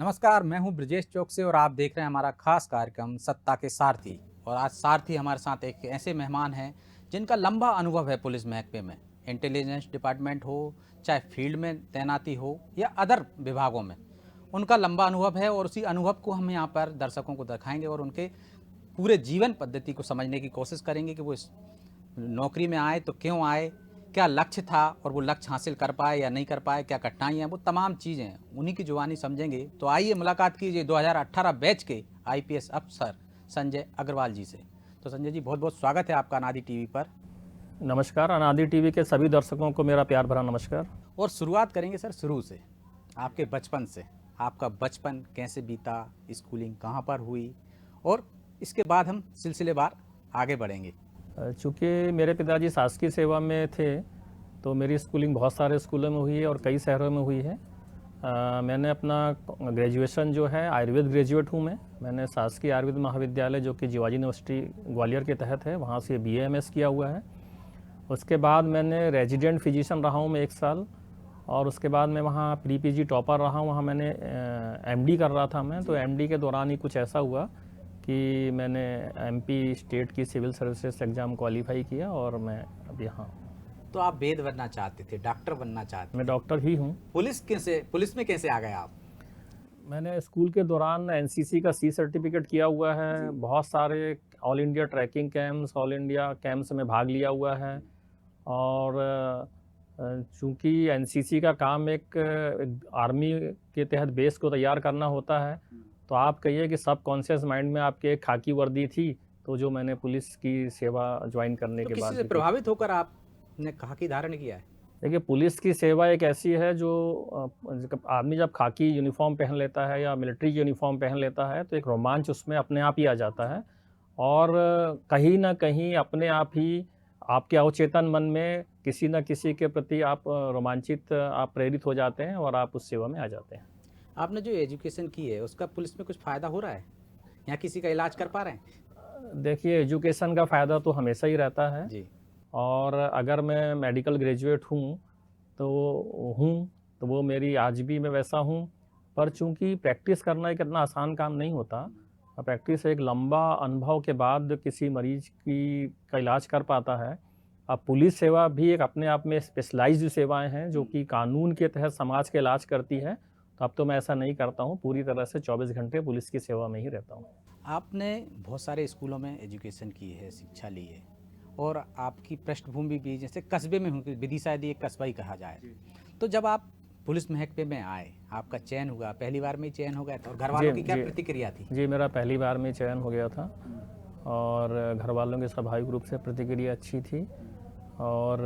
नमस्कार, मैं हूं ब्रजेश चौक से और आप देख रहे हैं हमारा खास कार्यक्रम सत्ता के सारथी। और आज सारथी हमारे साथ एक ऐसे मेहमान हैं जिनका लंबा अनुभव है पुलिस महकमे में। इंटेलिजेंस डिपार्टमेंट हो, चाहे फील्ड में तैनाती हो या अदर विभागों में, उनका लंबा अनुभव है और उसी अनुभव को हम यहाँ पर दर्शकों को दिखाएंगे और उनके पूरे जीवन पद्धति को समझने की कोशिश करेंगे कि वो इस नौकरी में आए तो क्यों आए, क्या लक्ष्य था और वो लक्ष्य हासिल कर पाए या नहीं कर पाए, क्या कठिनाइयाँ हैं, वो तमाम चीज़ें उन्हीं की जुबानी समझेंगे। तो आइए मुलाकात कीजिए 2018 बैच के आईपीएस अफसर संजय अग्रवाल जी से। तो संजय जी, बहुत बहुत स्वागत है आपका अनादि टीवी पर। नमस्कार। अनादि टीवी के सभी दर्शकों को मेरा प्यार भरा नमस्कार। और शुरुआत करेंगे सर शुरू से, आपके बचपन से। आपका बचपन कैसे बीता, स्कूलिंग कहाँ पर हुई, और इसके बाद हम सिलसिलेवार आगे बढ़ेंगे। चूँकि मेरे पिताजी शासकीय सेवा में थे तो मेरी स्कूलिंग बहुत सारे स्कूलों में हुई है और कई शहरों में हुई है। मैंने अपना ग्रेजुएशन जो है आयुर्वेद ग्रेजुएट हूँ मैंने शासकीय आयुर्वेद महाविद्यालय जो कि जीवाजी यूनिवर्सिटी ग्वालियर के तहत है, वहाँ से BAMS किया हुआ है। उसके बाद मैंने रेजिडेंट फिजिशियन रहा हूँ मैं 1 साल, और उसके बाद मैं वहाँ प्री PG टॉपर रहा हूँ। वहाँ मैंने MD कर रहा था मैं, तो MD के दौरान ही कुछ ऐसा हुआ कि मैंने MP स्टेट की सिविल सर्विसेज एग्ज़ाम क्वालिफाई किया और मैं अब यहाँ। तो आप वेद बनना चाहते थे, डॉक्टर बनना चाहते थे? मैं डॉक्टर ही हूँ। पुलिस में कैसे आ गए आप? मैंने स्कूल के दौरान NCC का C सर्टिफिकेट किया हुआ है, बहुत सारे all India trekking camps, all India camps में भाग लिया हुआ है। और चूँकि NCC का काम एक आर्मी के तहत बेस को तैयार करना होता है, तो आप कहिए कि सब कॉन्शियस माइंड में आपके एक खाकी वर्दी थी, तो जो मैंने पुलिस की सेवा ज्वाइन करने तो के बाद किसी से प्रभावित होकर आपने खाकी धारण किया है? देखिए, पुलिस की सेवा एक ऐसी है जो आदमी जब खाकी यूनिफॉर्म पहन लेता है या मिलिट्री यूनिफॉर्म पहन लेता है तो एक रोमांच उसमें अपने आप ही आ जाता है, और कहीं ना कहीं अपने आप ही आपके अवचेतन मन में किसी न किसी के प्रति आप रोमांचित, आप प्रेरित हो जाते हैं और आप उस सेवा में आ जाते हैं। आपने जो एजुकेशन की है उसका पुलिस में कुछ फ़ायदा हो रहा है या किसी का इलाज कर पा रहे हैं? देखिए, एजुकेशन का फ़ायदा तो हमेशा ही रहता है जी। और अगर मैं मेडिकल ग्रेजुएट तो वो मेरी आज भी मैं वैसा हूँ। पर चूँकि प्रैक्टिस करना एक इतना आसान काम नहीं होता, प्रैक्टिस एक लंबा अनुभव के बाद किसी मरीज का इलाज कर पाता है। अब पुलिस सेवा भी एक अपने आप में स्पेशलाइज्ड सेवाएं हैं जो कि कानून के तहत समाज का इलाज करती है। तो अब तो मैं ऐसा नहीं करता हूँ, पूरी तरह से 24 घंटे पुलिस की सेवा में ही रहता हूँ। आपने बहुत सारे स्कूलों में एजुकेशन की है, शिक्षा ली है, और आपकी पृष्ठभूमि भी जैसे कस्बे में हुई, विदिशा यदि एक कस्बा ही कहा जाए। तो जब आप पुलिस महकमे में आए, आपका चयन हुआ, पहली बार में ही चयन हो गया था, और घर वालों की क्या प्रतिक्रिया थी? जी, मेरा पहली बार में चयन हो गया था और घर वालों की स्वाभाविक रूप से प्रतिक्रिया अच्छी थी। और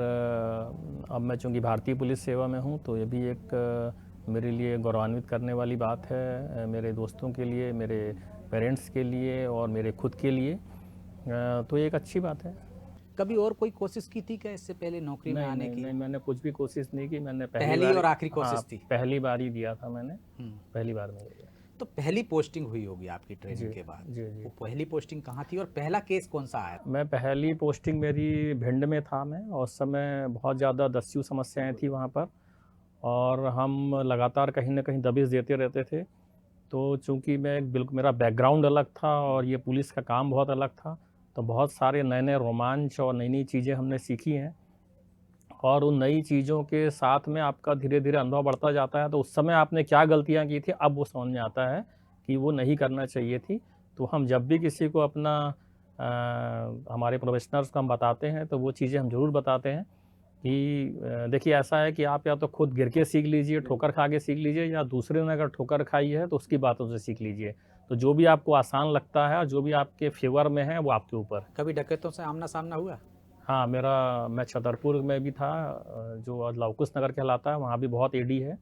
अब मैं चूँकि भारतीय पुलिस सेवा में हूँ तो ये भी एक मेरे लिए गौरवान्वित करने वाली बात है, मेरे दोस्तों के लिए, मेरे पेरेंट्स के लिए और मेरे खुद के लिए। तो ये एक अच्छी बात है। कभी और कोई कोशिश की थी क्या इससे पहले नौकरी में आने की? नहीं, मैंने कुछ भी कोशिश नहीं की। मैंने पहली और आखिरी कोशिश थी? पहली बार ही दिया था मैंने, पहली बार में दिया। तो पहली पोस्टिंग हुई होगी आपकी ट्रेनिंग के बाद? जी। वो पहली पोस्टिंग कहाँ थी और पहला केस कौन सा आया? मैं पहली पोस्टिंग मेरी भिंड में था मैं, और उस समय बहुत ज़्यादा दस्यु समस्याएं थी वहाँ पर और हम लगातार कहीं ना कहीं दबिश देते रहते थे। तो चूँकि मैं बिल्कुल, मेरा बैकग्राउंड अलग था और ये पुलिस का काम बहुत अलग था, तो बहुत सारे नए नए रोमांच और नई नई चीज़ें हमने सीखी हैं, और उन नई चीज़ों के साथ में आपका धीरे धीरे अनुभव बढ़ता जाता है। तो उस समय आपने क्या गलतियाँ की थी, अब वो समझ में आता है कि वो नहीं करना चाहिए थी। तो हम जब भी किसी को अपना हमारे प्रोफेशनल्स को हम बताते हैं तो वो चीज़ें हम ज़रूर बताते हैं कि देखिए, ऐसा है कि आप या तो खुद गिर के सीख लीजिए, ठोकर खा के सीख लीजिए, या दूसरे ने अगर ठोकर खाई है तो उसकी बातों से सीख लीजिए। तो जो भी आपको आसान लगता है और जो भी आपके फेवर में है वो आपके ऊपर। कभी डकैतों से आमना सामना हुआ? हाँ, मैं छतरपुर में भी था, जो लवकुश नगर कहलाता है, वहाँ भी बहुत AD है,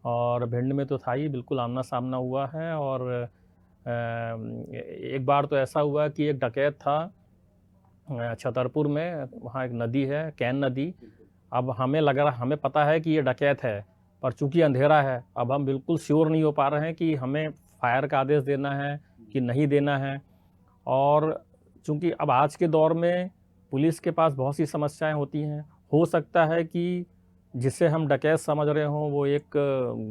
और भिंड में तो था ही, बिल्कुल आमना सामना हुआ है। और एक बार तो ऐसा हुआ कि एक डकैत था छतरपुर में, वहाँ एक नदी है, कैन नदी। अब हमें पता है कि ये डकैत है, पर चूंकि अंधेरा है, अब हम बिल्कुल श्योर नहीं हो पा रहे हैं कि हमें फायर का आदेश देना है कि नहीं देना है। और चूंकि अब आज के दौर में पुलिस के पास बहुत सी समस्याएं होती हैं, हो सकता है कि जिसे हम डकैत समझ रहे हों वो एक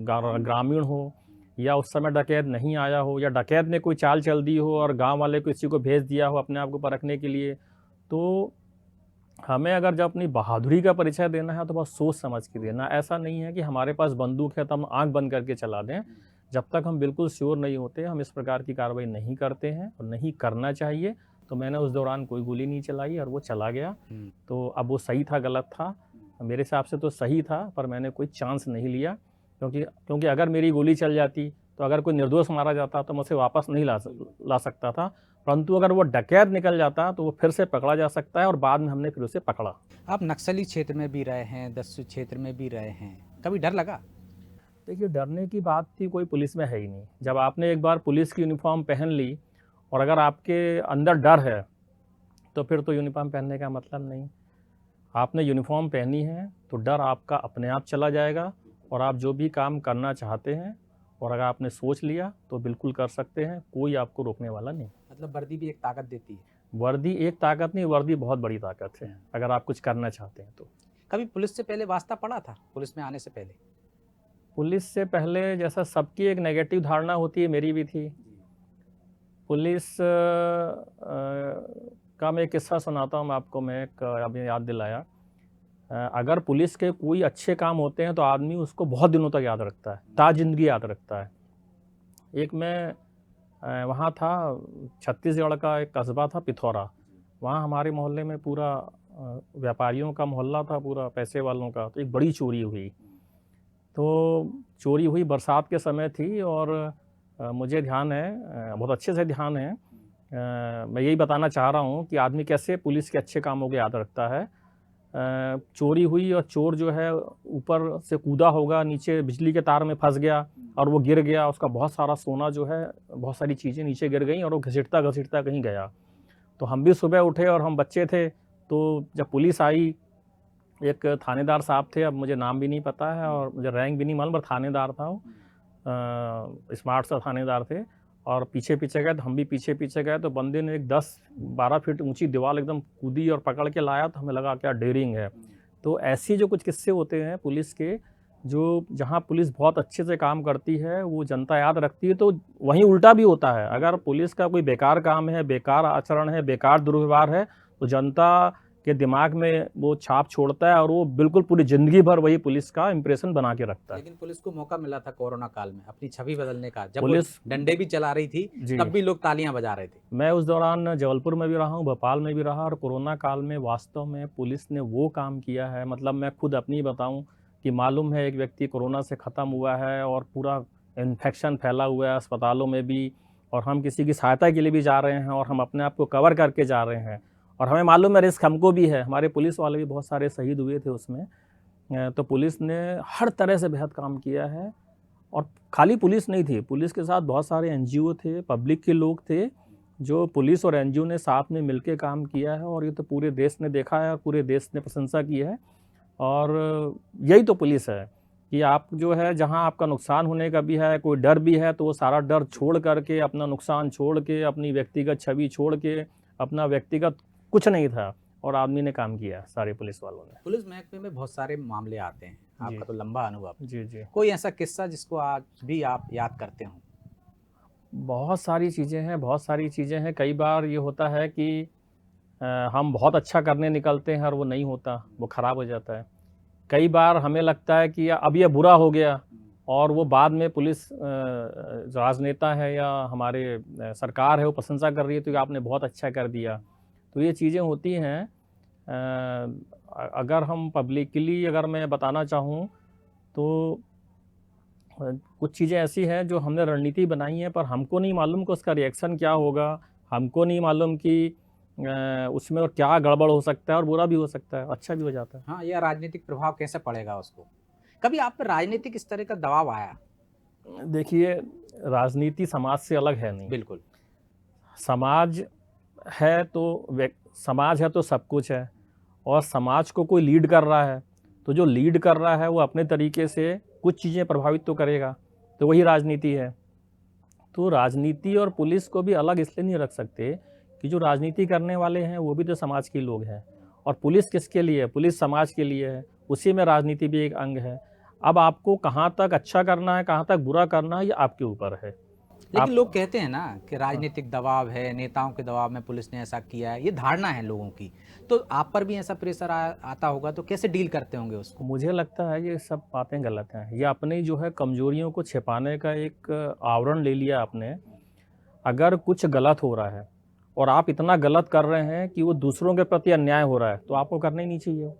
ग्रामीण हो या उस समय डकैत नहीं आया हो, या डकैत ने कोई चाल चल दी हो और गांव वाले किसी को भेज दिया हो अपने आप को परखने के लिए, तो हमें अगर जब अपनी बहादुरी का परिचय देना है तो बहुत सोच समझ के देना। ऐसा नहीं है कि हमारे पास बंदूक है तो हम आँख बंद करके चला दें। जब तक हम बिल्कुल श्योर नहीं होते, हम इस प्रकार की कार्रवाई नहीं करते हैं और नहीं करना चाहिए। तो मैंने उस दौरान कोई गोली नहीं चलाई और वो चला गया। तो अब वो सही था, गलत था? मेरे हिसाब से तो सही था, पर मैंने कोई चांस नहीं लिया, क्योंकि अगर मेरी गोली चल जाती तो अगर कोई निर्दोष मारा जाता तो मैं उसे वापस नहीं ला सकता था। परंतु अगर वो डकैत निकल जाता तो वो फिर से पकड़ा जा सकता है, और बाद में हमने फिर उसे पकड़ा। आप नक्सली क्षेत्र में भी रहे हैं, दस्यु क्षेत्र में भी रहे हैं, कभी डर लगा? देखिए, डरने की बात थी कोई पुलिस में है ही नहीं। जब आपने एक बार पुलिस की यूनिफॉर्म पहन ली और अगर आपके अंदर डर है तो फिर तो यूनिफॉर्म पहनने का मतलब नहीं। आपने यूनिफॉर्म पहनी है तो डर आपका अपने आप चला जाएगा, और आप जो भी काम करना चाहते हैं और अगर आपने सोच लिया तो बिल्कुल कर सकते हैं, कोई आपको रोकने वाला नहीं। मतलब वर्दी भी एक ताकत देती है? वर्दी एक ताकत नहीं, वर्दी बहुत बड़ी ताकत है अगर आप कुछ करना चाहते हैं तो। कभी पुलिस से पहले वास्ता पड़ा था, पुलिस में आने से पहले? पुलिस से पहले जैसा सबकी एक नेगेटिव धारणा होती है, मेरी भी थी। पुलिस का मैं एक किस्सा सुनाता हूँ आपको। मैं एक अभी याद दिलाया। अगर पुलिस के कोई अच्छे काम होते हैं तो आदमी उसको बहुत दिनों तक याद रखता है, ज़िंदगी याद रखता है। एक मैं वहाँ था, छत्तीसगढ़ का एक कस्बा था पिथौरा। वहाँ हमारे मोहल्ले में पूरा व्यापारियों का मोहल्ला था, पूरा पैसे वालों का। तो एक बड़ी चोरी हुई। तो चोरी हुई, बरसात के समय थी, और मुझे ध्यान है, बहुत अच्छे से ध्यान है। मैं यही बताना चाह रहा हूँ कि आदमी कैसे पुलिस के अच्छे कामों को याद रखता है। चोरी हुई और चोर जो है ऊपर से कूदा होगा, नीचे बिजली के तार में फंस गया और वो गिर गया। उसका बहुत सारा सोना जो है, बहुत सारी चीज़ें नीचे गिर गई और वो घसीटता घसीटता कहीं गया। तो हम भी सुबह उठे और हम बच्चे थे। तो जब पुलिस आई, एक थानेदार साहब थे, अब मुझे नाम भी नहीं पता है और मुझे रैंक भी नहीं मालूम, पर थानेदार था वो, स्मार्ट सा थानेदार थे। और पीछे पीछे गए तो हम भी पीछे पीछे गए। तो बंदे ने एक 10-12 फीट ऊंची दीवार एकदम कूदी और पकड़ के लाया। तो हमें लगा क्या डेयरिंग है। तो ऐसी जो कुछ किस्से होते हैं पुलिस के, जो जहां पुलिस बहुत अच्छे से काम करती है वो जनता याद रखती है। तो वहीं उल्टा भी होता है, अगर पुलिस का कोई बेकार काम है, बेकार आचरण है, बेकार दुर्व्यवहार है, तो जनता के दिमाग में वो छाप छोड़ता है और वो बिल्कुल पूरी ज़िंदगी भर वही पुलिस का इंप्रेशन बना के रखता है। लेकिन पुलिस को मौका मिला था कोरोना काल में अपनी छवि बदलने का, जब पुलिस वो डंडे भी चला रही थी तब भी लोग तालियां बजा रहे थे। मैं उस दौरान जबलपुर में भी रहा हूँ, भोपाल में भी रहा, और कोरोना काल में वास्तव में पुलिस ने वो काम किया है। मतलब मैं खुद अपनी बताऊँ कि मालूम है एक व्यक्ति कोरोना से ख़त्म हुआ है और पूरा इन्फेक्शन फैला हुआ है अस्पतालों में भी, और हम किसी की सहायता के लिए भी जा रहे हैं और हम अपने आप को कवर करके जा रहे हैं, और हमें मालूम है रिस्क हमको भी है। हमारे पुलिस वाले भी बहुत सारे शहीद हुए थे उसमें। तो पुलिस ने हर तरह से बेहद काम किया है। और खाली पुलिस नहीं थी, पुलिस के साथ बहुत सारे एनजीओ थे, पब्लिक के लोग थे, जो पुलिस और एनजीओ ने साथ में मिलकर काम किया है। और ये तो पूरे देश ने देखा है और पूरे देश ने प्रशंसा की है। और यही तो पुलिस है कि आप जो है, जहां आपका नुकसान होने का भी है, कोई डर भी है, तो वो सारा डर छोड़ करके, अपना नुकसान छोड़ के, अपनी व्यक्तिगत छवि छोड़ के, अपना व्यक्तिगत कुछ नहीं था और आदमी ने काम किया, सारे पुलिस वालों ने। पुलिस महकमे में बहुत सारे मामले आते हैं, आपका तो लंबा अनुभव। जी जी। कोई ऐसा किस्सा जिसको आज भी आप याद करते हो? बहुत सारी चीज़ें हैं, बहुत सारी चीज़ें हैं। कई बार ये होता है कि हम बहुत अच्छा करने निकलते हैं और वो नहीं होता, वो ख़राब हो जाता है। कई बार हमें लगता है कि अब ये बुरा हो गया, और वो बाद में पुलिस राजनेता है या हमारे सरकार है, वो प्रशंसा कर रही है तो कि आपने बहुत अच्छा कर दिया। तो ये चीज़ें होती हैं। अगर हम पब्लिकली अगर मैं बताना चाहूँ तो कुछ चीज़ें ऐसी हैं जो हमने रणनीति बनाई है, पर हमको नहीं मालूम कि उसका रिएक्शन क्या होगा। हमको नहीं मालूम कि उसमें और क्या गड़बड़ हो सकता है, और बुरा भी हो सकता है, अच्छा भी हो जाता है। हाँ, या राजनीतिक प्रभाव कैसे पड़ेगा उसको? कभी आप पर राजनीतिक इस तरह का दबाव आया? देखिए, राजनीति समाज से अलग है नहीं। बिल्कुल। समाज है तो समाज है तो सब कुछ है, और समाज को कोई लीड कर रहा है तो जो लीड कर रहा है वो अपने तरीके से कुछ चीज़ें प्रभावित तो करेगा, तो वही राजनीति है। तो राजनीति और पुलिस को भी अलग इसलिए नहीं रख सकते कि जो राजनीति करने वाले हैं वो भी तो समाज के लोग हैं, और पुलिस किसके लिए है? पुलिस समाज के लिए है, उसी में राजनीति भी एक अंग है। अब आपको कहाँ तक अच्छा करना है, कहाँ तक बुरा करना है, ये आपके ऊपर है। लेकिन लोग कहते हैं ना कि राजनीतिक दबाव है, नेताओं के दबाव में पुलिस ने ऐसा किया है, ये धारणा है लोगों की। तो आप पर भी ऐसा प्रेशर आता होगा, तो कैसे डील करते होंगे उसको? मुझे लगता है ये सब बातें गलत हैं। ये अपनी जो है कमज़ोरियों को छिपाने का एक आवरण ले लिया आपने। अगर कुछ गलत हो रहा है और आप इतना गलत कर रहे हैं कि वो दूसरों के प्रति अन्याय हो रहा है, तो आपको करना ही नहीं चाहिए।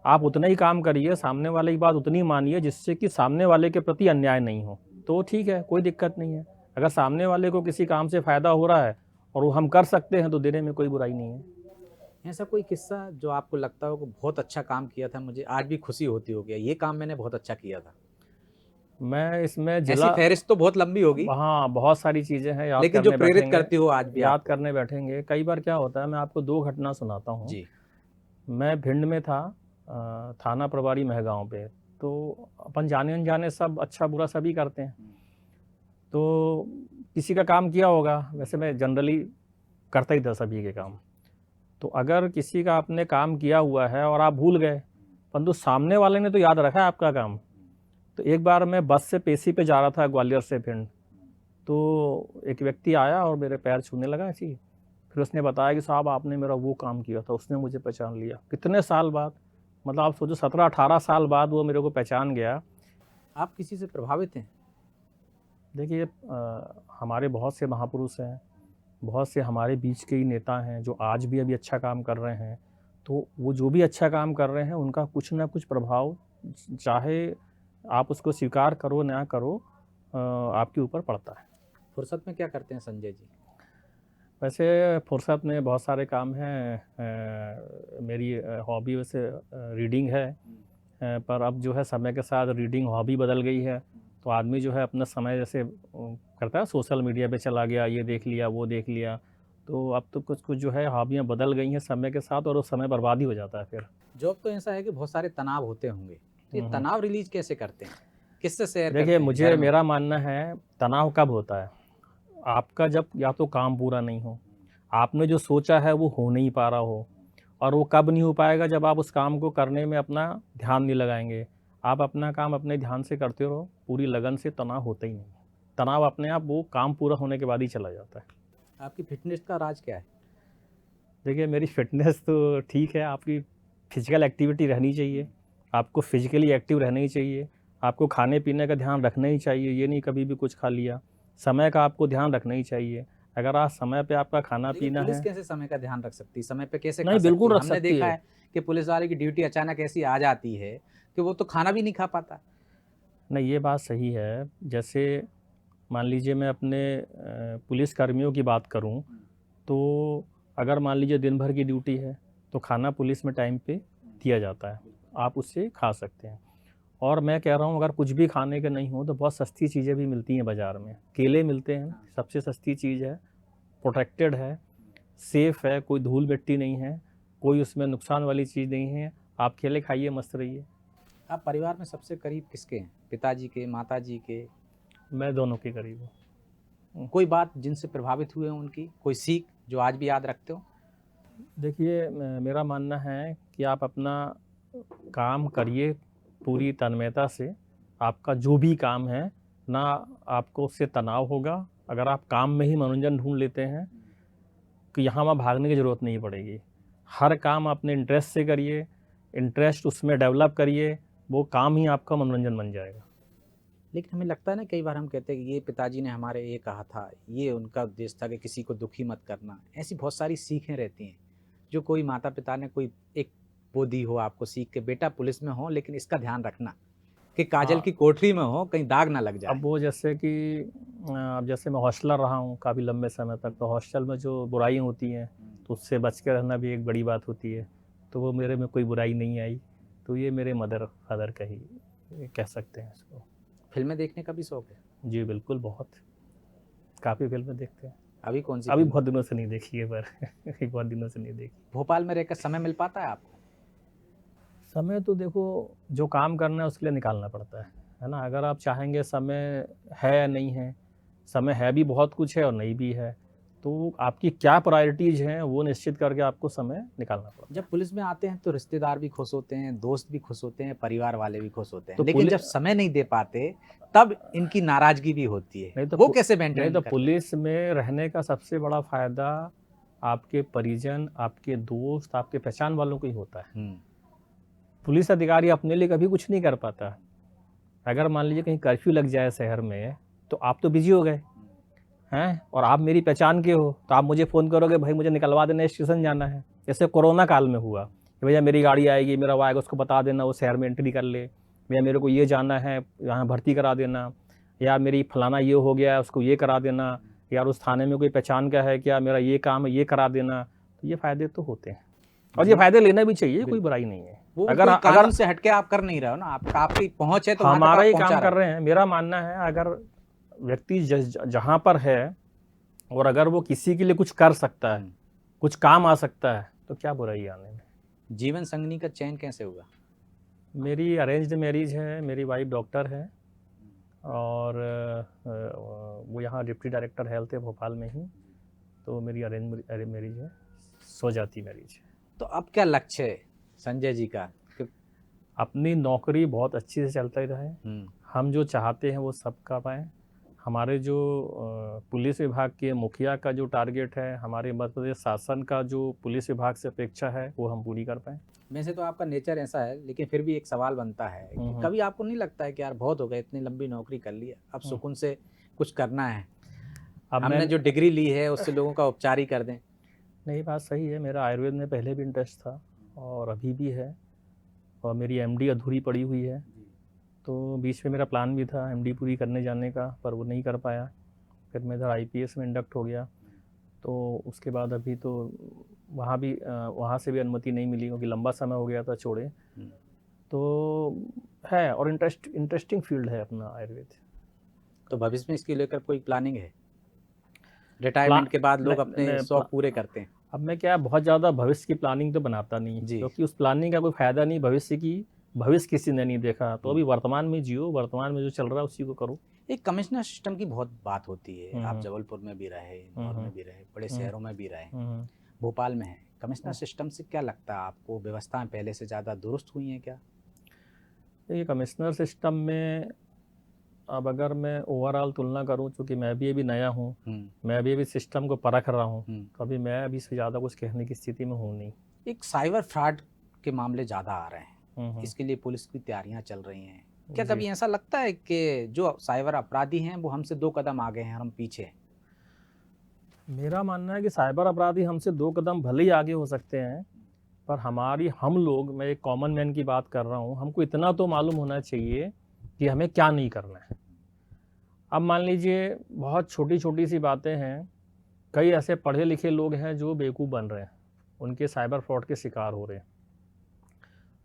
आप उतना ही काम करिए, सामने वाले की बात उतनी मानिए जिससे कि सामने वाले के प्रति अन्याय नहीं हो, तो ठीक है, कोई दिक्कत नहीं है। अगर सामने वाले को किसी काम से फ़ायदा हो रहा है और वो हम कर सकते हैं, तो देने में कोई बुराई नहीं है। ऐसा कोई किस्सा जो आपको लगता हो कि बहुत अच्छा काम किया था, मुझे आज भी खुशी होती होगी, ये काम मैंने बहुत अच्छा किया था? मैं इसमें ऐसी जिला फहरिस्त तो बहुत लंबी होगी, हाँ, बहुत सारी चीज़ें हैं, लेकिन जो प्रेरित करती हो आज भी याद आपको? करने बैठेंगे। कई बार क्या होता है, मैं आपको 2 घटना सुनाता हूँ। जी। मैं भिंड में था, थाना प्रभारी महगाँव पे, तो अपन जाने-अनजाने सब अच्छा-बुरा सभी करते हैं। तो किसी का काम किया होगा, वैसे मैं जनरली करता ही था सभी के काम। तो अगर किसी का आपने काम किया हुआ है और आप भूल गए, परंतु सामने वाले ने तो याद रखा है आपका काम। तो एक बार मैं बस से पेशी पे जा रहा था ग्वालियर से भिंड, तो एक व्यक्ति आया और मेरे पैर छूने लगा ऐसे ही। फिर उसने बताया कि साहब आपने मेरा वो काम किया था, उसने मुझे पहचान लिया। कितने साल बाद, मतलब आप सोचो 17-18 साल बाद वो मेरे को पहचान गया। आप किसी से प्रभावित हैं? देखिए हमारे बहुत से महापुरुष हैं, बहुत से हमारे बीच के ही नेता हैं जो आज भी अभी अच्छा काम कर रहे हैं। तो वो जो भी अच्छा काम कर रहे हैं उनका कुछ ना कुछ प्रभाव, चाहे आप उसको स्वीकार करो ना करो, आपके ऊपर पड़ता है। फुर्सत में क्या करते हैं संजय जी? वैसे फुर्सत में बहुत सारे काम हैं। मेरी हॉबी वैसे रीडिंग है, पर अब जो है समय के साथ रीडिंग हॉबी बदल गई है। तो आदमी जो है अपना समय जैसे करता है, सोशल मीडिया पे चला गया, ये देख लिया, वो देख लिया। तो अब तो कुछ-कुछ जो है हॉबियाँ बदल गई हैं समय के साथ, और वो समय बर्बाद ही हो जाता है फिर। जॉब तो ऐसा है कि बहुत सारे तनाव होते होंगे, तो ये हुँ, हुँ। तनाव रिलीज़ कैसे करते हैं? किससे शेयर देखिए, करते हैं घर मुझे में? मेरा मानना है तनाव कब होता है? आपका जब या तो काम पूरा नहीं हो, आपने जो सोचा है वो हो नहीं पा रहा हो, और वो कब नहीं हो पाएगा, जब आप उस काम को करने में अपना ध्यान नहीं लगाएँगे। आप अपना काम अपने ध्यान से करते रहो, पूरी लगन से, तनाव होता ही नहीं है। तनाव अपने आप वो काम पूरा होने के बाद ही चला जाता है। आपकी फ़िटनेस का राज क्या है? देखिए, मेरी फ़िटनेस तो ठीक है, आपकी फ़िज़िकल एक्टिविटी रहनी चाहिए, आपको फ़िज़िकली एक्टिव रहना ही चाहिए, आपको खाने-पीने का ध्यान रखना ही चाहिए, ये नहीं कभी भी कुछ खा लिया। समय का आपको ध्यान रखना ही चाहिए। अगर आज समय पे आपका लेकिन खाना-पीना पुलिस है। कैसे समय का ध्यान रख सकती है? समय पे कैसे खा नहीं, सकती बिल्कुल है? रख हमने सकती देखा है। है कि पुलिस वाले की ड्यूटी अचानक ऐसी आ जाती है कि वो तो खाना भी नहीं खा पाता। नहीं, ये बात सही है। जैसे मान लीजिए मैं अपने पुलिस कर्मियों की बात करूँ, तो अगर मान लीजिए दिन भर की ड्यूटी है, तो खाना पुलिस में टाइम पे दिया जाता है। आप उससे खा सकते हैं। और मैं कह रहा हूँ, अगर कुछ भी खाने का नहीं हो तो बहुत सस्ती चीज़ें भी मिलती हैं बाज़ार में। केले मिलते हैं, सबसे सस्ती चीज़ है, प्रोटेक्टेड है, सेफ़ है, कोई धूल-मिट्टी नहीं है, कोई उसमें नुकसान वाली चीज़ नहीं है। आप केले खाइए, मस्त रहिए। आप परिवार में सबसे करीब किसके हैं? पिताजी के, माताजी के? मैं दोनों के करीब हूँ। कोई बात जिनसे प्रभावित हुए हों उनकी? कोई सीख जो आज भी याद रखते हो? देखिए, मेरा मानना है कि आप अपना काम करिए पूरी तन्मयता से। आपका जो भी काम है, ना आपको उससे तनाव होगा। अगर आप काम में ही मनोरंजन ढूँढ लेते हैं, कि यहाँ-वहाँ भागने की ज़रूरत नहीं पड़ेगी। हर काम अपने इंटरेस्ट से करिए, इंटरेस्ट उसमें डेवलप करिए, वो काम ही आपका मनोरंजन बन जाएगा। लेकिन हमें लगता है ना, कई बार हम कहते हैं कि ये पिताजी ने हमारे ये कहा था, ये उनका उद्देश्य था कि किसी को दुखी मत करना। ऐसी बहुत सारी सीखें रहती हैं, जो कोई माता-पिता ने कोई एक वो दी हो आपको सीख के बेटा पुलिस में हो लेकिन इसका ध्यान रखना, कि काजल हाँ, की कोठरी में हो, कहीं दाग ना लग जाए। अब वो जैसे कि अब जैसे मैं हॉस्टलर रहा हूँ काफ़ी लंबे समय तक, तो हॉस्टल में जो बुराइयाँ होती हैं, तो उससे बच के रहना भी एक बड़ी बात होती है। तो वो मेरे में कोई बुराई नहीं आई, तो ये मेरे मदर फादर का ही कह सकते हैं इसको। फ़िल्में देखने का भी शौक है? जी, बिल्कुल बहुत, काफ़ी फ़िल्में देखते हैं। अभी कौन-सी अभी फ़िल्म? बहुत दिनों से नहीं देखी है पर बहुत दिनों से नहीं देखी। भोपाल में रहकर समय मिल पाता है आपको? समय तो देखो, जो काम करना है उसके लिए निकालना पड़ता है ना? अगर आप चाहेंगे समय है या नहीं है, समय है भी बहुत कुछ है और नहीं भी है। तो आपकी क्या प्रायोरिटीज़ हैं वो निश्चित करके आपको समय निकालना पड़ता है। जब पुलिस में आते हैं तो रिश्तेदार भी खुश होते हैं, दोस्त भी खुश होते हैं, परिवार वाले भी खुश होते हैं, तो लेकिन जब समय नहीं दे पाते तब इनकी नाराजगी भी होती है। वो कैसे नहीं मेंटेन तो करते हैं? पुलिस में रहने का सबसे बड़ा फ़ायदा आपके परिजन, आपके दोस्त, आपके पहचान वालों को ही होता है। पुलिस अधिकारी अपने लिए कभी कुछ नहीं कर पाता। अगर मान लीजिए कहीं कर्फ्यू लग जाए शहर में, तो आप तो बिज़ी हो गए, हैं? और आप मेरी पहचान के हो, तो आप मुझे फ़ोन करोगे, भाई मुझे निकलवा देना, स्टेशन जाना है। जैसे कोरोना काल में हुआ कि भैया मेरी गाड़ी आएगी, मेरा वो आएगा, उसको बता देना, वो शहर में एंट्री कर ले। भैया मेरे को ये जाना है, यहाँ भर्ती करा देना, या मेरी फलाना ये हो गया है, उसको ये करा देना, यार उस थाने में कोई पहचान का है क्या, मेरा ये काम है, ये करा देना। तो ये फ़ायदे तो होते हैं और ये फ़ायदे लेना भी चाहिए, कोई बुराई नहीं है। वो अगर कोई अगर कानून से हटके आप कर नहीं रहे हो ना, आपकी पहुंच है तो वहां तक हमारा आप ही पहुंचा काम रहे कर हो। रहे हैं, मेरा मानना है अगर व्यक्ति जहाँ पर है और अगर वो किसी के लिए कुछ कर सकता है, कुछ काम आ सकता है, तो क्या बुराई है आने में। जीवन संगनी का चयन कैसे हुआ? मेरी अरेंज्ड मैरिज है, मेरी वाइफ डॉक्टर है और वो यहाँ डिप्टी डायरेक्टर हेल्थ है भोपाल में ही, तो मेरी अरेंज मैरिज है, स्वजाति मैरिज है। तो अब क्या लक्ष्य है संजय जी का? अपनी नौकरी बहुत अच्छी से चलती रहे, हम जो चाहते हैं वो सब कर पाएँ। हमारे जो पुलिस विभाग के मुखिया का जो टारगेट है, हमारे मध्य प्रदेश शासन का जो पुलिस विभाग से अपेक्षा है, वो हम पूरी कर पाएँ। वैसे तो आपका नेचर ऐसा है, लेकिन फिर भी एक सवाल बनता है कि कभी आपको नहीं लगता है कि यार बहुत हो गया, इतनी लंबी नौकरी कर ली है, अब सुकून से कुछ करना है, अब हमने जो डिग्री ली है उससे लोगों का उपचार ही कर दें? नहीं, बात सही है, मेरा आयुर्वेद में पहले भी इंटरेस्ट था और अभी भी है और मेरी एमडी अधूरी पड़ी हुई है, तो बीच में मेरा प्लान भी था एमडी पूरी करने जाने का, पर वो नहीं कर पाया। फिर मैं इधर आईपीएस में इंडक्ट हो गया, तो उसके बाद अभी तो वहाँ से भी अनुमति नहीं मिली क्योंकि लंबा समय हो गया था छोड़े। तो है और इंटरेस्टिंग फील्ड है अपना आयुर्वेद। तो भविष्य में इसके लेकर कोई प्लानिंग है? रिटायरमेंट के बाद लोग अपने शौक पूरे करते हैं। अब मैं क्या बहुत ज़्यादा भविष्य की प्लानिंग तो बनाता नहीं, क्योंकि उस प्लानिंग का कोई फ़ायदा नहीं, भविष्य किसी ने नहीं देखा। तो अभी वर्तमान में जियो, वर्तमान में जो चल रहा है उसी को करो। एक कमिश्नर सिस्टम की बहुत बात होती है, आप जबलपुर में भी रहे, इंदौर में भी रहे, बड़े शहरों में भी रहे, भोपाल में है, कमिश्नर सिस्टम से क्या लगता है आपको, व्यवस्थाएं पहले से ज़्यादा दुरुस्त हुई हैं क्या? ये कमिश्नर सिस्टम में अब अगर मैं ओवरऑल तुलना करूं, चूँकि मैं भी अभी नया हूं, मैं अभी सिस्टम को परख रहा हूं, तो अभी मैं अभी से ज़्यादा कुछ कहने की स्थिति में हूँ नहीं। एक साइबर फ्रॉड के मामले ज़्यादा आ रहे हैं, इसके लिए पुलिस की तैयारियां चल रही हैं, क्या कभी ऐसा लगता है कि जो साइबर अपराधी हैं वो हमसे 2 कदम आगे हैं और हम पीछे हैं? मेरा मानना है कि साइबर अपराधी हमसे 2 कदम भले ही आगे हो सकते हैं, पर हम लोग, मैं एक कॉमन मैन की बात कर रहा हूँ, हमको इतना तो मालूम होना चाहिए कि हमें क्या नहीं करना है। अब मान लीजिए बहुत छोटी छोटी सी बातें हैं, कई ऐसे पढ़े लिखे लोग हैं जो बेवकूफ़ बन रहे हैं, उनके साइबर फ्रॉड के शिकार हो रहे हैं।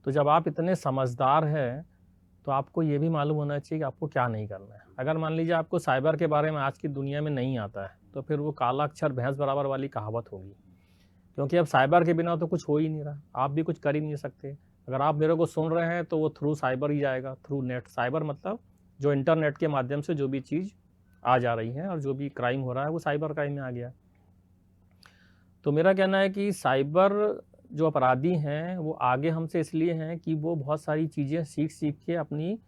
तो जब आप इतने समझदार हैं तो आपको ये भी मालूम होना चाहिए कि आपको क्या नहीं करना है। अगर मान लीजिए आपको साइबर के बारे में आज की दुनिया में नहीं आता है, तो फिर वो काला अक्षर भैंस बराबर वाली कहावत होगी, क्योंकि अब साइबर के बिना तो कुछ हो ही नहीं रहा, आप भी कुछ कर ही नहीं सकते। अगर आप मेरे को सुन रहे हैं तो वो थ्रू साइबर ही जाएगा, थ्रू नेट। साइबर मतलब जो इंटरनेट के माध्यम से जो भी चीज़ आ जा रही है और जो भी क्राइम हो रहा है वो साइबर क्राइम में आ गया। तो मेरा कहना है कि साइबर जो अपराधी हैं वो आगे हमसे इसलिए हैं कि वो बहुत सारी चीज़ें सीख के अपनी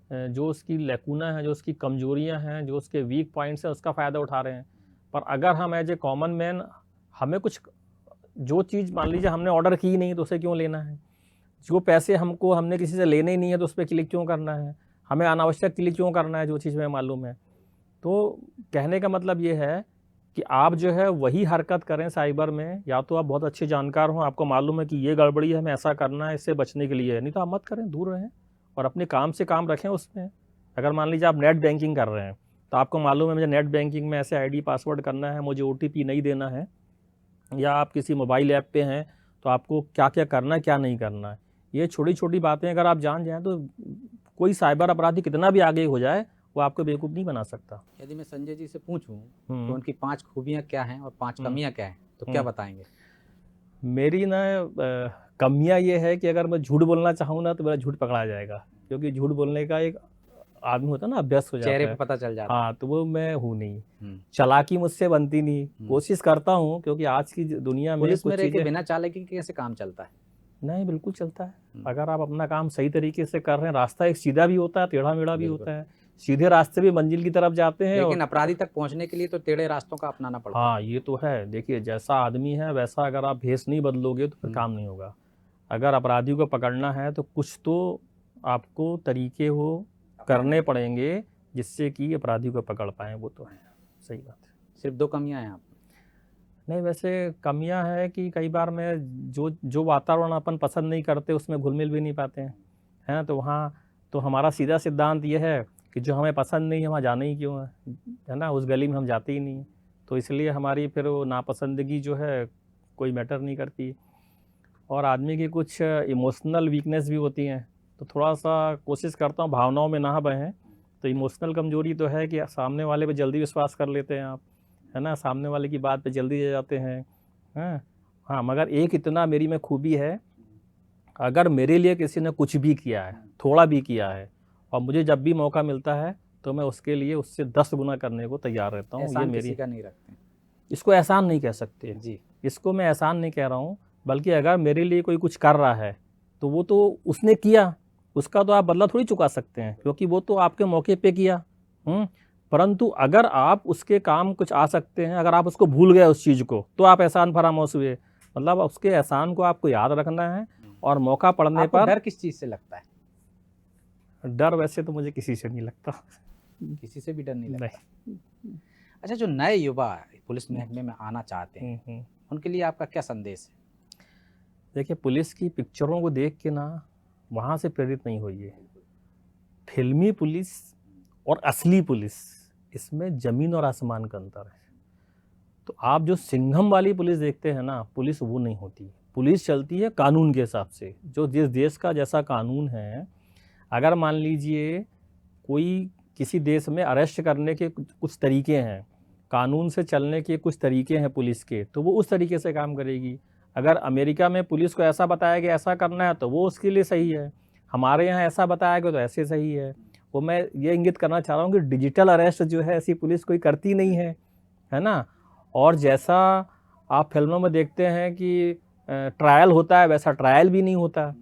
जो उसकी लैकुना है, जो उसकी कमजोरियां हैं, जो उसके वीक पॉइंट्स हैं, उसका फ़ायदा उठा रहे हैं। पर अगर हम एज ए कॉमन मैन, हमें कुछ जो चीज़ मान लीजिए हमने ऑर्डर की नहीं तो उसे क्यों लेना है, जो पैसे हमने किसी से लेने ही नहीं है तो उस पर क्लिक क्यों करना है, हमें अनावश्यक क्लिक क्यों करना है जो चीज़ हमें मालूम है। तो कहने का मतलब ये है कि आप जो है वही हरकत करें साइबर में, या तो आप बहुत अच्छे जानकार हों, आपको मालूम है कि ये गड़बड़ी है, हमें ऐसा करना है, इससे बचने के लिए है, नहीं तो आप मत करें, दूर रहें और अपने काम से काम रखें उसमें। अगर मान लीजिए आप नेट बैंकिंग कर रहे हैं तो आपको मालूम है मुझे नेट बैंकिंग में ऐसे आईडी पासवर्ड करना है, मुझे ओटीपी नहीं देना है, या आप किसी मोबाइल ऐप पे हैं तो आपको क्या क्या करना है, क्या नहीं करना है। ये छोटी छोटी बातें अगर आप जान जाएँ तो कोई साइबर अपराधी कितना भी आगे हो जाए वो आपको बेवकूफ़ नहीं बना सकता। यदि मैं संजय जी से पूछूं तो उनकी 5 खूबियां क्या हैं और 5 कमियां क्या हैं, तो क्या बताएंगे? मेरी ना कमियां ये है कि अगर मैं झूठ बोलना चाहूँ ना तो मेरा झूठ पकड़ा जाएगा, क्योंकि झूठ बोलने का एक आदमी होता है ना, अभ्यस्त हो चेहरे जाता पे है। पता चल जाता है। हाँ, तो वो मैं हूँ नहीं। हम्म। चालाकी मुझसे बनती नहीं, कोशिश करता हूँ क्योंकि आज की दुनिया में पुलिस में कुछ रह के चीज़ें बिना चालाकी के कैसे काम चलता है? नहीं, बिल्कुल चलता है। हम्म। अगर आप अपना काम सही तरीके से कर रहे हैं, रास्ता एक सीधा भी होता है, टेढ़ा मेढ़ा भी बिल्कुल। होता है। सीधे रास्ते भी मंजिल की तरफ जाते हैं लेकिन और अपराधी तक पहुंचने के लिए तो टेढ़े रास्तों का अपनाना पड़ता है। हाँ, ये तो है। देखिए, जैसा आदमी है वैसा अगर आप भेष नहीं बदलोगे तो फिर हम्म। काम नहीं होगा। अगर अपराधी को पकड़ना है तो कुछ तो आपको तरीके वो करने पड़ेंगे जिससे कि अपराधी को पकड़ पाएँ, वो तो है। सही बात है। सिर्फ 2 कमियां हैं आप में। नहीं, वैसे कमियां है कि कई बार मैं जो जो वातावरण अपन पसंद नहीं करते उसमें घुल-मिल भी नहीं पाते हैं, तो वहाँ तो हमारा सीधा सिद्धांत ये है कि जो हमें पसंद नहीं है वहाँ जाना ही क्यों है ना? उस गली में हम जाते ही नहीं हैं। तो इसलिए हमारी फिर वो नापसंदगी जो है कोई मैटर नहीं करती। और आदमी की कुछ इमोशनल वीकनेस भी होती हैं, तो थोड़ा-सा कोशिश करता हूँ भावनाओं में ना बहें। तो इमोशनल कमज़ोरी तो है कि सामने वाले पे जल्दी विश्वास कर लेते हैं आप, है ना? सामने वाले की बात पे जल्दी आ जाते हैं, हैं? हाँ, मगर एक इतना मेरी में खूबी है, अगर मेरे लिए किसी ने कुछ भी किया है, थोड़ा भी किया है और मुझे जब भी मौका मिलता है, तो मैं उसके लिए उससे 10 गुना करने को तैयार रहता हूँ। ये एहसान मेरी किसी का नहीं रखते। इसको एहसान नहीं कह सकते। जी। इसको मैं एहसान नहीं कह रहा हूँ, बल्कि अगर मेरे लिए कोई कुछ कर रहा है, तो वो तो उसने किया, उसका तो आप बदला थोड़ी चुका सकते हैं, क्योंकि वो तो आपके मौके पे किया। परंतु अगर आप उसके काम कुछ आ सकते हैं, अगर आप उसको भूल गए उस चीज़ को, तो आप एहसान फरामोश हुए। मतलब उसके एहसान को आपको याद रखना है और मौका पड़ने आपको पर डर किस चीज से लगता है? डर वैसे तो मुझे किसी से नहीं लगता। किसी से भी डर नहीं लगता। नहीं। अच्छा, जो नए युवा पुलिस महकमे में आना चाहते हैं, उनके लिए आपका क्या संदेश है? देखिए, पुलिस की पिक्चरों को देख के ना वहाँ से प्रेरित नहीं होइए। फिल्मी पुलिस और असली पुलिस, इसमें ज़मीन और आसमान का अंतर है। तो आप जो सिंघम वाली पुलिस देखते हैं ना, पुलिस वो नहीं होती। पुलिस चलती है कानून के हिसाब से, जो जिस देश का जैसा कानून है। अगर मान लीजिए कोई किसी देश में अरेस्ट करने के कुछ तरीके हैं, कानून से चलने के कुछ तरीके हैं पुलिस के, तो वो उस तरीके से काम करेगी। अगर अमेरिका में पुलिस को ऐसा बताया कि ऐसा करना है, तो वो उसके लिए सही है। हमारे यहाँ ऐसा बताया गया तो ऐसे सही है। वो मैं ये इंगित करना चाह रहा हूँ कि डिजिटल अरेस्ट जो है ऐसी पुलिस कोई करती नहीं है ना? और जैसा आप फिल्मों में देखते हैं कि ट्रायल होता है, वैसा ट्रायल भी नहीं होता।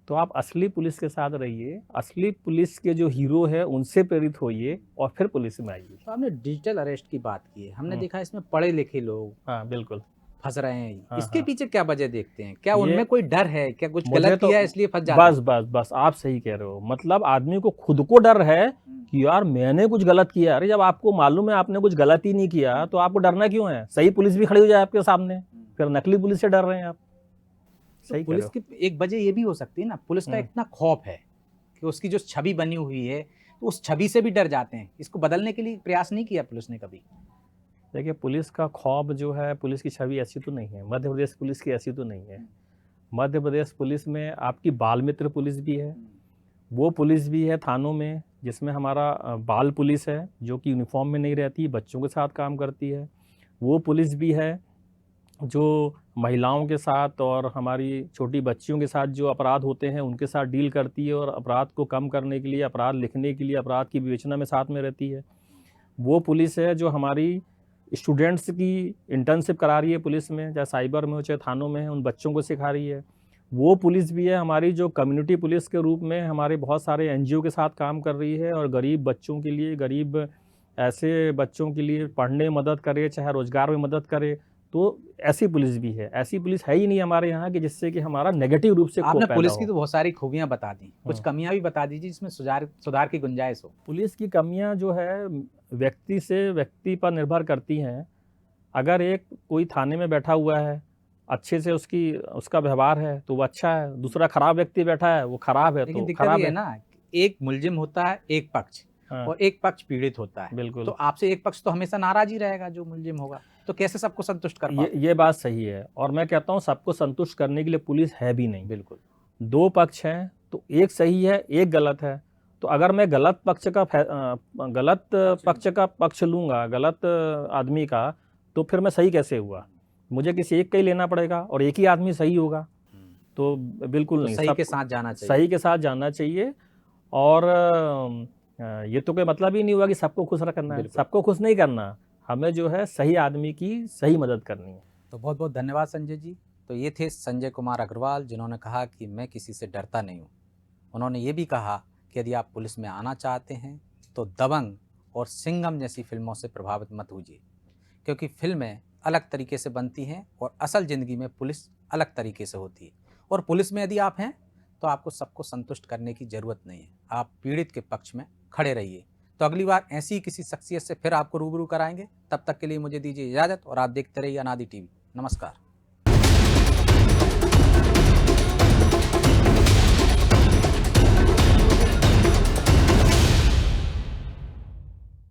तो आप असली पुलिस के साथ रहिए, असली पुलिस के जो हीरो है उनसे प्रेरित होइए और फिर पुलिस में आइए। तो आपने डिजिटल अरेस्ट की बात की है, हमने देखा इसमें पढ़े लिखे लोग हाँ, बिल्कुल। फंस रहे हैं। हाँ, इसके हाँ। पीछे क्या वजह देखते हैं? क्या ये उनमें कोई डर है? क्या कुछ मुझे गलत तो किया है इसलिए फंस जाते हैं? बस आप सही कह रहे हो। मतलब आदमी को खुद को डर है कि यार मैंने कुछ गलत किया। अरे जब आपको मालूम है आपने कुछ गलत ही नहीं किया, तो आपको डरना क्यों है? सही पुलिस भी खड़ी हो जाए आपके सामने, फिर नकली पुलिस से डर रहे हैं आप। तो सही कह पुलिस रहे हो। की एक वजह ये भी हो सकती है ना, पुलिस का इतना खौफ है कि उसकी जो छवि बनी हुई है, तो उस छवि से भी डर जाते हैं। इसको बदलने के लिए प्रयास नहीं किया पुलिस ने कभी? देखिए, पुलिस का खौफ जो है, पुलिस की छवि ऐसी तो नहीं है। मध्य प्रदेश पुलिस की ऐसी तो नहीं है। मध्य प्रदेश पुलिस में आपकी बाल मित्र पुलिस भी है। वो पुलिस भी है थानों में, जिसमें हमारा बाल पुलिस है, जो कि यूनिफॉर्म में नहीं रहती, बच्चों के साथ काम करती है। वो पुलिस भी है जो महिलाओं के साथ और हमारी छोटी बच्चियों के साथ जो अपराध होते हैं उनके साथ डील करती है और अपराध को कम करने के लिए, अपराध लिखने के लिए, अपराध की विवेचना में साथ में रहती है। वो पुलिस है जो हमारी स्टूडेंट्स की इंटर्नशिप करा रही है पुलिस में, चाहे साइबर में हो चाहे थानों में है, उन बच्चों को सिखा रही है। वो पुलिस भी है हमारी जो कम्युनिटी पुलिस के रूप में हमारे बहुत सारे एनजीओ के साथ काम कर रही है और गरीब बच्चों के लिए, गरीब ऐसे बच्चों के लिए पढ़ने में मदद करे, चाहे रोजगार में मदद करे। तो ऐसी पुलिस भी है। ऐसी पुलिस है ही नहीं हमारे यहाँ कि जिससे कि हमारा नेगेटिव रूप से खौफ आपने पैदा पुलिस की हो। तो बहुत सारी खूबियां बता दी, कुछ कमियां भी बता दीजिए जिसमें सुधार की गुंजाइश हो। पुलिस की कमियां जो है व्यक्ति से व्यक्ति पर निर्भर करती हैं। अगर एक कोई थाने में बैठा हुआ है, अच्छे से उसका व्यवहार है तो वो अच्छा है। दूसरा खराब व्यक्ति बैठा है, वो खराब है लेकिन तो दिक्कत खराब ये है है। ना, एक मुलजिम होता है एक पक्ष, हाँ, और एक पक्ष पीड़ित होता है। बिल्कुल। तो आपसे एक पक्ष तो हमेशा नाराज ही रहेगा जो मुलजिम होगा, तो कैसे सबको संतुष्ट कर पाओगे? ये बात सही है और मैं कहता हूँ सबको संतुष्ट करने के लिए पुलिस है भी नहीं। बिल्कुल। 2 पक्ष हैं तो एक सही है, एक गलत है। तो अगर मैं गलत पक्ष का पक्ष लूँगा, गलत आदमी का, तो फिर मैं सही कैसे हुआ? मुझे किसी एक का ही लेना पड़ेगा और एक ही आदमी सही होगा। तो बिल्कुल तो नहीं, सही सब के साथ जाना चाहिए। सही के साथ जाना चाहिए। और ये तो कोई मतलब ही नहीं हुआ कि सबको खुश रखना है। बिल्कुल। सबको खुश नहीं करना, हमें जो है सही आदमी की सही मदद करनी है। तो बहुत बहुत धन्यवाद संजय जी। तो ये थे संजय कुमार अग्रवाल, जिन्होंने कहा कि मैं किसी से डरता नहीं हूँ। उन्होंने ये भी कहा कि यदि आप पुलिस में आना चाहते हैं तो दबंग और सिंघम जैसी फिल्मों से प्रभावित मत होइए, क्योंकि फिल्में अलग तरीके से बनती हैं और असल ज़िंदगी में पुलिस अलग तरीके से होती है। और पुलिस में यदि आप हैं तो आपको सबको संतुष्ट करने की ज़रूरत नहीं है, आप पीड़ित के पक्ष में खड़े रहिए। तो अगली बार ऐसी ही किसी शख्सियत से फिर आपको रूबरू कराएंगे। तब तक के लिए मुझे दीजिए इजाज़त और आप देखते रहिए अनादि टीवी। नमस्कार।